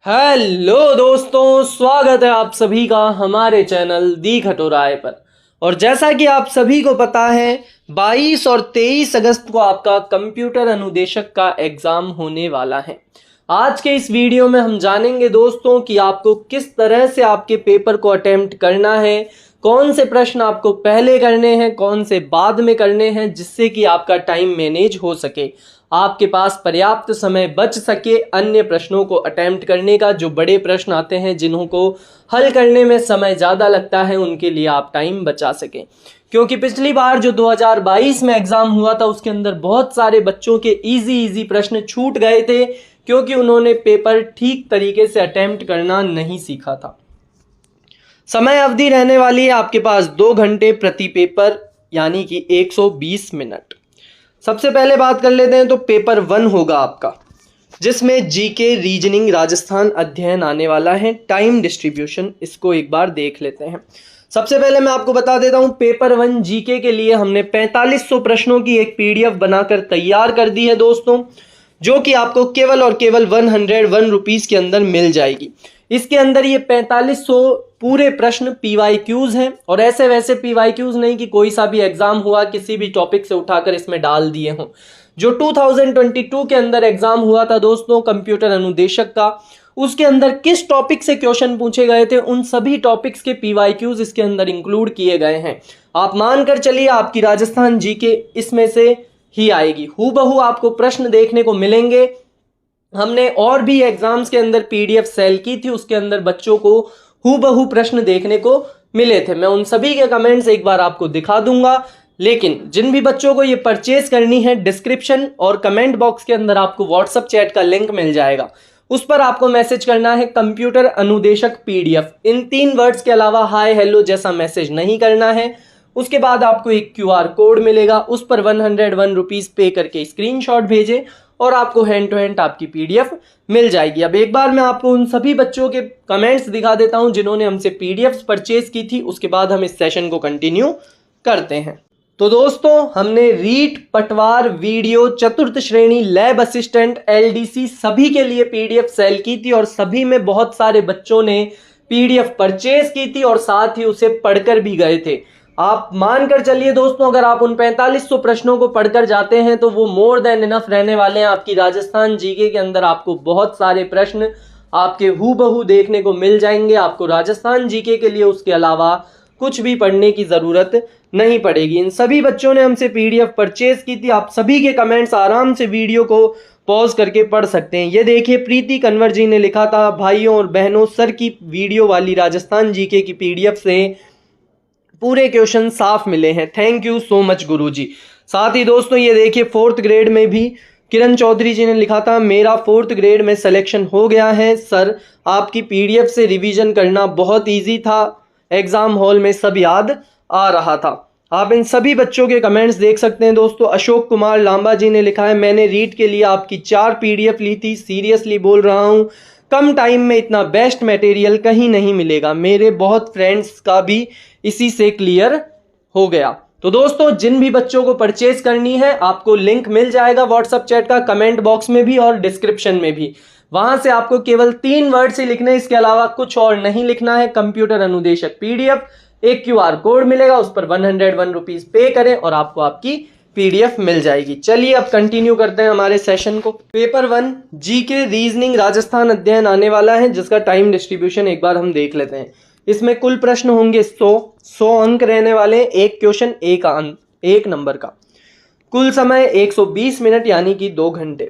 Hello दोस्तों, स्वागत है आप सभी का हमारे चैनल दी खटोराय पर। और जैसा कि आप सभी को पता है 22 और 23 अगस्त को आपका कंप्यूटर अनुदेशक का एग्ज़ाम होने वाला है। आज के इस वीडियो में हम जानेंगे दोस्तों कि आपको किस तरह से आपके पेपर को अटेम्प्ट करना है, कौन से प्रश्न आपको पहले करने हैं, कौन से बाद में करने हैं, जिससे कि आपका टाइम मैनेज हो सके, आपके पास पर्याप्त समय बच सके अन्य प्रश्नों को अटेम्प्ट करने का। जो बड़े प्रश्न आते हैं जिन्हों को हल करने में समय ज़्यादा लगता है, उनके लिए आप टाइम बचा सकें। क्योंकि पिछली बार जो 2022 में एग्ज़ाम हुआ था उसके अंदर बहुत सारे बच्चों के इजी प्रश्न छूट गए थे क्योंकि उन्होंने पेपर ठीक तरीके से अटेम्प्ट करना नहीं सीखा था। समय अवधि रहने वाली है आपके पास 2 घंटे प्रति पेपर, यानी कि 120 मिनट। सबसे पहले बात कर लेते हैं तो पेपर 1 होगा आपका, जिसमें जीके, रीजनिंग, राजस्थान अध्ययन आने वाला है। टाइम डिस्ट्रीब्यूशन इसको एक बार देख लेते हैं। सबसे पहले मैं आपको बता देता हूं, पेपर 1 जीके के लिए हमने 4500 प्रश्नों की एक पीडीएफ बनाकर तैयार कर दी है दोस्तों, जो कि आपको केवल और केवल 101 रुपीज़ के अंदर मिल जाएगी। इसके अंदर ये 4500 पूरे प्रश्न पीवाईक्यूज हैं, और ऐसे वैसे पीवाईक्यूज नहीं कि कोई सा भी एग्जाम हुआ किसी भी टॉपिक से उठाकर इसमें डाल दिए हों। जो 2022 के अंदर एग्जाम हुआ था दोस्तों कंप्यूटर अनुदेशक का, उसके अंदर किस टॉपिक से क्वेश्चन पूछे गए थे, उन सभी टॉपिक्स के पीवाईक्यूज इसके अंदर इंक्लूड किए गए हैं। आप मानकर चलिए आपकी राजस्थान जीके इसमें से ही आएगी। हूबहू आपको प्रश्न देखने को मिलेंगे। हमने और भी एग्जाम्स के अंदर पीडीएफ सेल की थी, उसके अंदर बच्चों को हूबहू प्रश्न देखने को मिले थे। मैं उन सभी के कमेंट्स एक बार आपको दिखा दूंगा। लेकिन जिन भी बच्चों को ये परचेज करनी है, डिस्क्रिप्शन और कमेंट बॉक्स के अंदर आपको व्हाट्सएप चैट का लिंक मिल जाएगा। उस पर आपको मैसेज करना है कंप्यूटर अनुदेशक पीडीएफ। इन 3 वर्ड्स के अलावा हाय हेलो जैसा मैसेज नहीं करना है। उसके बाद आपको एक क्यूआर कोड मिलेगा, उस पर 101 रुपीज़ पे करके स्क्रीनशॉट भेजें और आपको हैंड टू हैंड आपकी पीडीएफ मिल जाएगी। अब एक बार मैं आपको उन सभी बच्चों के कमेंट्स दिखा देता हूं जिन्होंने हमसे पीडीएफ परचेज की थी, उसके बाद हम इस सेशन को कंटिन्यू करते हैं। तो दोस्तों, हमने रीट, पटवार, वीडियो, चतुर्थ श्रेणी, लैब असिस्टेंट, एलडीसी सभी के लिए पीडीएफ सेल की थी और सभी में बहुत सारे बच्चों ने पीडीएफ परचेज की थी और साथ ही उसे पढ़कर भी गए थे। आप मानकर चलिए दोस्तों, अगर आप उन 4500 प्रश्नों को पढ़कर जाते हैं तो वो मोर देन इनफ रहने वाले हैं। आपकी राजस्थान जीके के अंदर आपको बहुत सारे प्रश्न आपके हूबहू देखने को मिल जाएंगे। आपको राजस्थान जीके के लिए उसके अलावा कुछ भी पढ़ने की ज़रूरत नहीं पड़ेगी। इन सभी बच्चों ने हमसे पीडीएफ परचेज की थी। आप सभी के कमेंट्स आराम से वीडियो को पॉज करके पढ़ सकते हैं। ये देखिए, प्रीति कन्वर जी ने लिखा था, भाइयों और बहनों, सर की वीडियो वाली राजस्थान जीके की पीडीएफ से पूरे क्वेश्चन साफ मिले हैं। थैंक यू सो मच गुरुजी। साथ ही दोस्तों ये देखिए, 4th ग्रेड में भी किरण चौधरी जी ने लिखा था, मेरा 4th ग्रेड में सिलेक्शन हो गया है सर, आपकी पीडीएफ से रिवीजन करना बहुत इजी था, एग्जाम हॉल में सब याद आ रहा था। आप इन सभी बच्चों के कमेंट्स देख सकते हैं दोस्तों। अशोक कुमार लांबा जी ने लिखा है, मैंने रीड के लिए आपकी 4 पीडीएफ ली थी, सीरियसली बोल रहा हूँ, कम टाइम में इतना बेस्ट मटेरियल कहीं नहीं मिलेगा। मेरे बहुत फ्रेंड्स का भी इसी से क्लियर हो गया। तो दोस्तों, जिन भी बच्चों को परचेज करनी है आपको लिंक मिल जाएगा व्हाट्सएप चैट का, कमेंट बॉक्स में भी और डिस्क्रिप्शन में भी। वहां से आपको केवल 3 वर्ड से लिखने, इसके अलावा कुछ और नहीं लिखना है। कंप्यूटर अनुदेशक पीडीएफ, एक क्यूआर कोड मिलेगा, उस पर 101 रुपीज़ पे करें और आपको आपकी पीडीएफ मिल जाएगी। चलिए अब कंटिन्यू करते हैं हमारे सेशन को। पेपर 1 जीके, रीजनिंग, राजस्थान अध्ययन आने वाला है, जिसका टाइम डिस्ट्रीब्यूशन एक बार हम देख लेते हैं। इसमें कुल प्रश्न होंगे 100 अंक रहने वाले, एक क्वेश्चन 1 नंबर का। कुल समय 120 मिनट यानी कि 2 घंटे।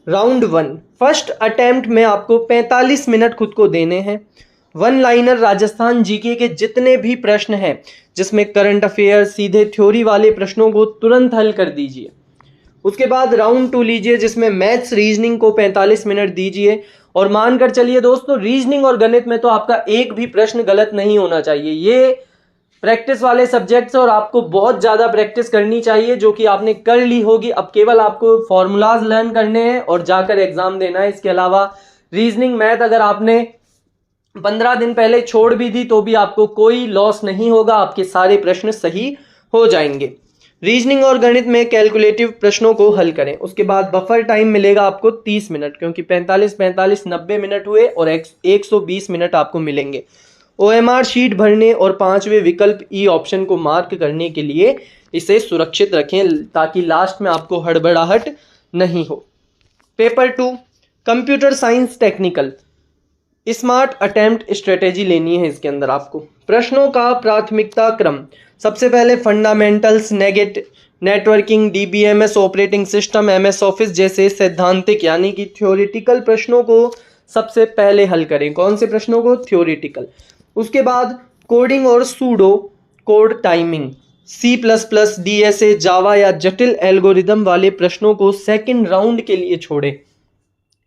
राउंड 1 फर्स्ट अटेम्प्ट में आपको 45 मिनट खुद को देने हैं। 1 लाइनर राजस्थान जीके के जितने भी प्रश्न हैं, जिसमें करंट अफेयर, सीधे थ्योरी वाले प्रश्नों को तुरंत हल कर दीजिए। उसके बाद राउंड 2 लीजिए, जिसमें मैथ्स, रीजनिंग को 45 मिनट दीजिए। और मानकर चलिए दोस्तों, रीजनिंग और गणित में तो आपका एक भी प्रश्न गलत नहीं होना चाहिए। ये प्रैक्टिस वाले सब्जेक्ट्स और आपको बहुत ज़्यादा प्रैक्टिस करनी चाहिए, जो कि आपने कर ली होगी। अब केवल आपको फॉर्मूलाज लर्न करने हैं और जाकर एग्जाम देना है। इसके अलावा रीजनिंग, मैथ अगर आपने 15 दिन पहले छोड़ भी दी तो भी आपको कोई लॉस नहीं होगा, आपके सारे प्रश्न सही हो जाएंगे। रीजनिंग और गणित में कैलकुलेटिव प्रश्नों को हल करें। उसके बाद बफर टाइम मिलेगा आपको 30 मिनट, क्योंकि 45 90 मिनट हुए और 120 मिनट आपको मिलेंगे। OMR शीट भरने और 5वें विकल्प ई ऑप्शन को मार्क करने के लिए इसे सुरक्षित रखें ताकि लास्ट में आपको हड़बड़ाहट नहीं हो। Paper 2 computer science technical smart attempt strategy लेनी है। इसके अंदर आपको प्रश्नों का प्राथमिकता क्रम, सबसे पहले fundamentals, networking, DBMS operating system, MS office जैसे सैद्धांतिक यानी कि थ्योरेटिकल प्रश्नों को सबसे पहले हल करें। कौन से प्रश्नों को? थ्योरेटिकल। उसके बाद कोडिंग और pseudo code timing, C++, DSA, जावा या जटिल एल्गोरिदम वाले प्रश्नों को सेकंड राउंड के लिए छोड़ें,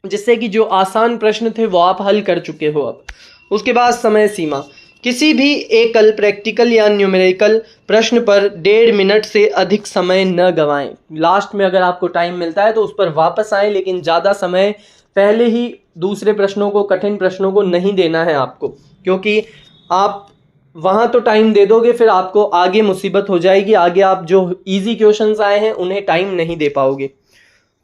जिससे कि जो आसान प्रश्न थे वो आप हल कर चुके हो अब। उसके बाद समय सीमा, किसी भी एकल प्रैक्टिकल या न्यूमेरिकल प्रश्न पर 1.5 मिनट से अधिक समय न गंवाएं। लास्ट में अगर आपको टाइम मिलता है तो उस पर वापस आएं, लेकिन ज़्यादा समय पहले ही दूसरे प्रश्नों को, कठिन प्रश्नों को नहीं देना है आपको, क्योंकि आप वहाँ तो टाइम दे दोगे फिर आपको आगे मुसीबत हो जाएगी। आगे आप जो इजी क्वेश्चंस आए हैं उन्हें टाइम नहीं दे पाओगे।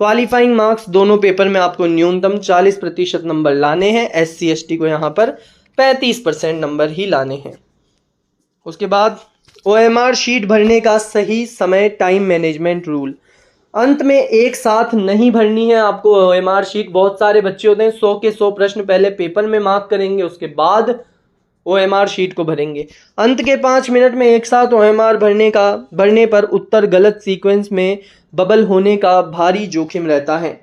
क्वालिफाइंग मार्क्स दोनों पेपर में आपको न्यूनतम 40% नंबर लाने हैं। SC ST को यहाँ पर 35% नंबर ही लाने हैं। उसके बाद OMR शीट भरने का सही समय, टाइम मैनेजमेंट रूल। अंत में एक साथ नहीं भरनी है आपको OMR शीट। बहुत सारे बच्चे होते हैं 100 के 100 प्रश्न पहले पेपर में मार्क करेंगे, उसके बाद OMR शीट को भरेंगे। अंत के 5 मिनट में एक साथ OMR भरने पर उत्तर गलत सीक्वेंस में बबल होने का भारी जोखिम रहता है।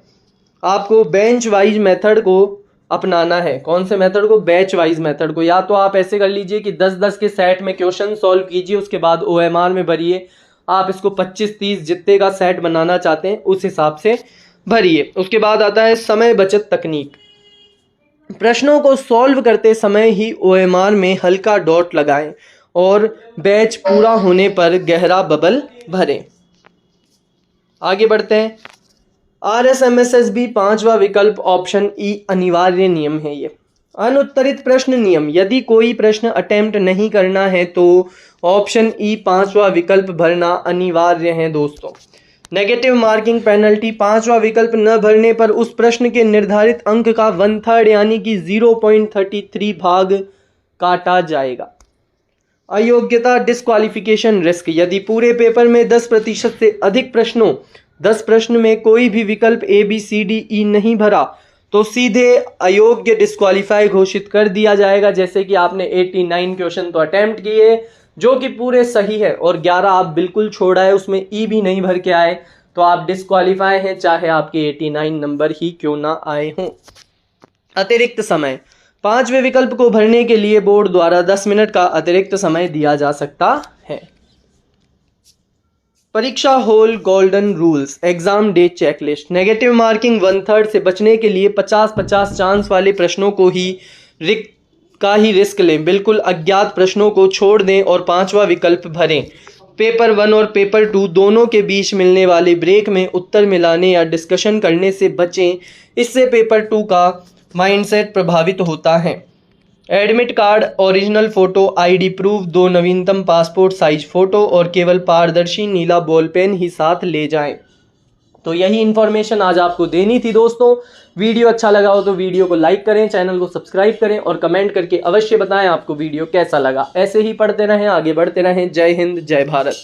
आपको बेंच वाइज मेथड को अपनाना है। कौन से मेथड को? बैच वाइज मेथड को। या तो आप ऐसे कर लीजिए कि 10-10 के सेट में क्वेश्चन सॉल्व कीजिए, उसके बाद OMR में भरिए। आप इसको 25-30 जितने का सेट बनाना चाहते हैं उस हिसाब से भरिए। उसके बाद आता है समय बचत तकनीक। प्रश्नों को सॉल्व करते समय ही OMR में हल्का डॉट लगाएं और बैच पूरा होने पर गहरा बबल भरें। आगे बढ़ते हैं। RSMSSB 5वां विकल्प ऑप्शन ई अनिवार्य नियम है। ये अनुत्तरित प्रश्न नियम, यदि कोई प्रश्न अटेम्प्ट नहीं करना है तो ऑप्शन ई 5वां विकल्प भरना अनिवार्य है दोस्तों। नेगेटिव मार्किंग पेनल्टी, 5वां विकल्प न भरने पर उस प्रश्न के निर्धारित अंक का 1/3 यानी कि 0.33 भाग काटा जाएगा। अयोग्यता डिस्क्वालिफिकेशन रिस्क, यदि पूरे पेपर में 10% से अधिक प्रश्नों 10 प्रश्न में कोई भी विकल्प ABCDE नहीं भरा तो सीधे अयोग्य डिस्क्वालीफाई घोषित कर दिया जाएगा। जैसे कि आपने 89 क्वेश्चन तो अटेम्प्ट किए जो कि पूरे सही है और 11 आप बिल्कुल छोड़ आए, उसमें ई भी नहीं भर के आए, तो आप डिस्क्वालीफाई हैं, चाहे आपके 89 नंबर ही क्यों ना आए हों। अतिरिक्त समय, 5वें विकल्प को भरने के लिए बोर्ड द्वारा 10 मिनट का अतिरिक्त समय दिया जा सकता है। परीक्षा hall golden rules, exam day checklist. Negative marking 1/3 से बचने के लिए 50-50 चांस वाले प्रश्नों को ही रिस्क लें। बिल्कुल अज्ञात प्रश्नों को छोड़ दें और 5वां विकल्प भरें। पेपर 1 और पेपर 2 दोनों के बीच मिलने वाले ब्रेक में उत्तर मिलाने या डिस्कशन करने से बचें, इससे पेपर 2 का माइंडसेट प्रभावित होता है। Admit card, original photo, ID proof, 2 नवीनतम पासपोर्ट साइज फोटो और केवल पारदर्शी नीला बॉल पेन ही साथ ले जाएं। तो यही इन्फॉर्मेशन आज आपको देनी थी दोस्तों। वीडियो अच्छा लगा हो तो वीडियो को लाइक करें, चैनल को सब्सक्राइब करें और कमेंट करके अवश्य बताएं आपको वीडियो कैसा लगा। ऐसे ही पढ़ते रहें, आगे बढ़ते रहें। जय हिंद, जय भारत।